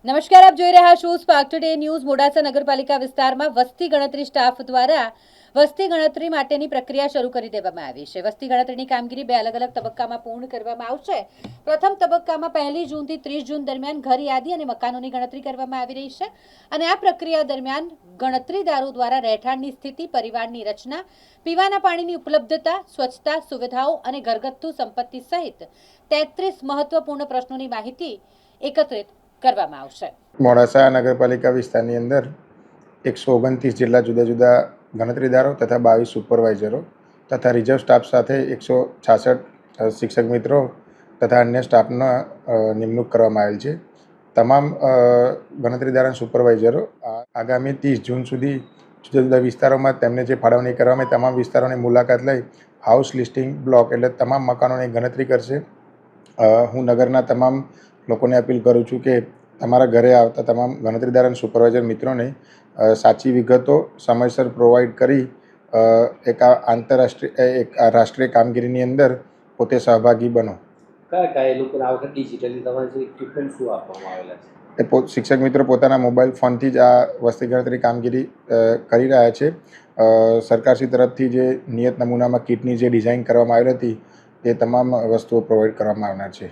નમસ્કાર, આપ જોઈ રહ્યા છો સ્પાર્ક ટુડે ન્યૂઝ. મોડાસા નગરપાલિકા વિસ્તારમાં વસ્તી ગણતરી સ્ટાફ દ્વારા વસ્તી ગણતરી માટેની પ્રક્રિયા શરૂ કરી દેવામાં આવી છે. વસ્તી ગણતરીની કામગીરી બે અલગ અલગ તબક્કામાં પૂર્ણ કરવામાં આવશે. પ્રથમ તબક્કામાં 1 જૂનથી 30 જૂન દરમિયાન ઘર યાદી અને મકાનોની ગણતરી કરવામાં આવી રહી છે અને આ પ્રક્રિયા દરમિયાન ગણતરીદારો દ્વારા રહેઠાણની સ્થિતિ, પરિવારની રચના, પીવાના પાણીની ઉપલબ્ધતા, સ્વચ્છતા સુવિધાઓ અને ઘરગથ્થુ સંપત્તિ સહિત 33 મહત્વપૂર્ણ પ્રશ્નોની માહિતી એકત્રિત કરવામાં આવશે. મોડાસા નગરપાલિકા વિસ્તારની અંદર 129 જેટલા જુદા જુદા ગણતરીદારો તથા 22 સુપરવાઇઝરો તથા રિઝર્વ સ્ટાફ સાથે 166 શિક્ષક મિત્રો તથા અન્ય સ્ટાફના નિમણૂક કરવામાં આવેલ છે. તમામ ગણતરીદાર અને સુપરવાઇઝરો આગામી 30 જૂન સુધી જુદા જુદા વિસ્તારોમાં તેમને જે ફાળવણી કરવામાં તમામ વિસ્તારોની મુલાકાત લઈ હાઉસ લિસ્ટિંગ બ્લોક એટલે તમામ મકાનોની ગણતરી કરશે. હું નગરના તમામ લોકોને અપીલ કરું છું કે તમારા ઘરે આવતા તમામ ગણતરીદાર અને સુપરવાઇઝર મિત્રોને સાચી વિગતો સમયસર પ્રોવાઈડ કરી એક રાષ્ટ્રીય કામગીરીની અંદર પોતે સહભાગી બનો. કયા લોકોને આ વખતે ડિજિટલી તમારી ઇક્વિપમેન્ટ શું આપવામાં આવેલા છે? શિક્ષક મિત્રો પોતાના મોબાઈલ ફોનથી જ આ વસ્તી ગણતરી કામગીરી કરી રહ્યા છે. સરકારશ્રી તરફથી જે નિયત નમૂનામાં કીટની જે ડિઝાઇન કરવામાં આવેલી હતી તે તમામ વસ્તુઓ પ્રોવાઈડ કરવામાં આવનાર છે.